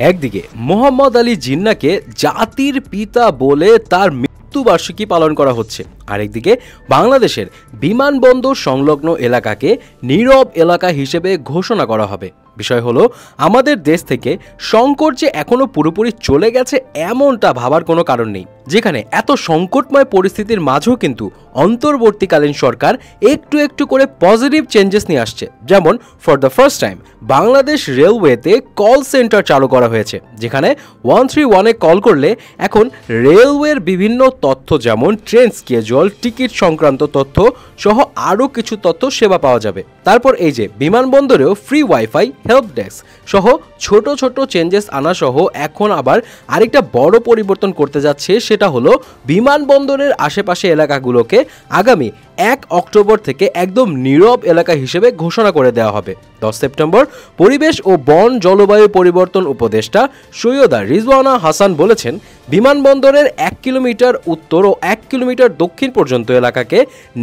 একদিকে মোহাম্মদ আলী জিন্নাহকে জাতির পিতা বলে তার মৃত্যুবার্ষিকী পালন করা হচ্ছে, আরেকদিকে বাংলাদেশের বিমানবন্দর সংলগ্ন এলাকাকে নীরব এলাকা হিসেবে ঘোষণা করা হবে। বিষয় হলো, আমাদের দেশ থেকে সংকট যে এখনো পুরোপুরি চলে গেছে এমনটা ভাবার কোনো কারণ নেই। যেখানে এত সংকটময় পরিস্থিতির মাঝেও কিন্তু অন্তর্বর্তীকালীন সরকার একটু একটু করে পজিটিভ চেঞ্জেস নিয়ে আসছে। যেমন for the first time Bangladesh রেলওয়েতে কল সেন্টার চালু করা হয়েছে, যেখানে 131-এ কল করলে এখন রেলওয়ের বিভিন্ন তথ্য যেমন ট্রেন স্কেজুয়াল, টিকিট সংক্রান্ত তথ্য সহ আরও কিছু তথ্য সেবা পাওয়া যাবে। তারপর এই যে বিমানবন্দরেও ফ্রি ওয়াইফাই, হেল্প ডেস্ক সহ ছোট ছোট চেঞ্জেস আনা সহ এখন আবার আরেকটা বড় পরিবর্তন করতে যাচ্ছে, সেটা হলো বিমানবন্দরের আশেপাশে এলাকাগুলোকে আগামী 1 অক্টোবর থেকে একদম নীরব এলাকা হিসেবে ঘোষণা করে দেওয়া হবে। 10 সেপ্টেম্বর পরিবেশ ও বন জলবায়ু পরিবর্তন উপদেষ্টা সৈয়দা রিজওয়ানা হাসান বলেছেন, বিমানবন্দরের 1 কিলোমিটার উত্তর ও 1 কিলোমিটার দক্ষিণ পর্যন্ত এলাকাকে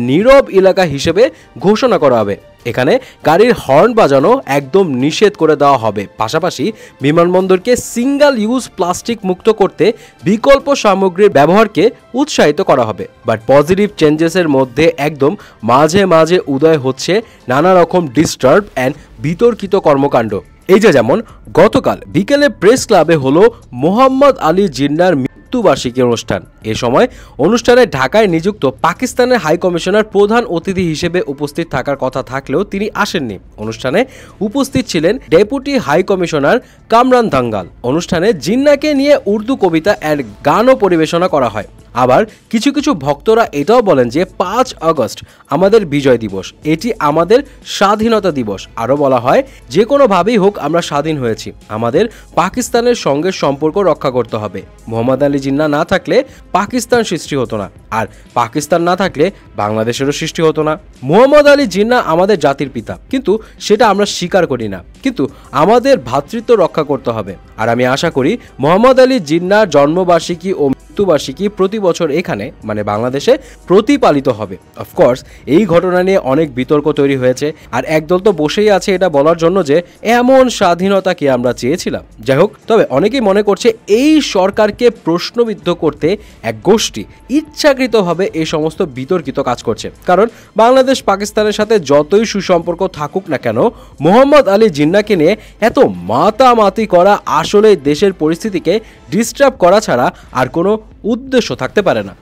নীরব এলাকা হিসেবে ঘোষণা করা হবে। এখানে গাড়ির হর্ন বাজানো একদম নিষেধ করে দেওয়া হবে। পাশাপাশি বিমানবন্দরকে সিঙ্গেল ইউজ প্লাস্টিক মুক্ত করতে বিকল্প সামগ্রীর ব্যবহারকে উৎসাহিত করা হবে। বাট পজিটিভ চেঞ্জেসের মধ্যে একদম মাঝে মাঝে উদয় হচ্ছে নানা রকম ডিস্টার্ব অ্যান্ড বিতর্কিত কর্মকাণ্ড। এই যে যেমন গতকাল বিকেলে প্রেস ক্লাবে হলো মোহাম্মদ আলী জিন্নাহর মৃত্যুবার্ষিকী অনুষ্ঠান। এ সময় অনুষ্ঠানে ঢাকায় নিযুক্ত পাকিস্তানের হাই কমিশনার প্রধান অতিথি হিসেবে উপস্থিত থাকার কথা থাকলেও তিনি আসেননি। অনুষ্ঠানে উপস্থিত ছিলেন deputy high commissioner Kamran Dangal. অনুষ্ঠানে জিন্নাহকে নিয়ে উর্দু কবিতা অ্যান্ড গানও পরিবেশনা করা হয়। আবার কিছু কিছু ভক্তরা এটাও বলেন যে 5 আগস্ট আমাদের বিজয় দিবস, এটি আমাদের স্বাধীনতা দিবস। আরও বলা হয়, যে কোনোভাবেই হোক আমরা স্বাধীন হয়েছি, আমাদের পাকিস্তানের সঙ্গে সম্পর্ক রক্ষা করতে হবে। মোহাম্মদ আলী জিন্নাহ না থাকলে পাকিস্তান সৃষ্টি হতো না, আর পাকিস্তান না থাকলে বাংলাদেশেরও সৃষ্টি হতো না। মোহাম্মদ আলী জিন্নাহ আমাদের জাতির পিতা, কিন্তু সেটা আমরা স্বীকার করি না, কিন্তু আমাদের ভ্রাতৃত্ব রক্ষা করতে হবে। আর আমি আশা করি মোহাম্মদ আলী জিন্নাহর জন্মবার্ষিকী ও মৃত্যুবার্ষিকী প্রতি বছর এখানে মানে বাংলাদেশে প্রতিপালিত হবে। অফকোর্স এই ঘটনা নিয়ে অনেক বিতর্ক তৈরি হয়েছে, আর একদল তো বসেই আছে এটা বলার জন্য যে এমন স্বাধীনতা কি আমরা চেয়েছিলাম। যাই হোক, তবে অনেকেই মনে করছে এই সরকারকে প্রশ্নবিদ্ধ করতে এক গোষ্ঠী ইচ্ছাকৃতভাবে এই সমস্ত বিতর্কিত কাজ করছে। কারণ বাংলাদেশ পাকিস্তানের সাথে যতই সুসম্পর্ক থাকুক না কেন, মোহাম্মদ আলী জিন্নাহকে নিয়ে এত মাতামাতি করা আসলে দেশের পরিস্থিতিকে ডিস্টার্ব করা ছাড়া আর কোনো উদ্দেশ্য থাকতে পারে না।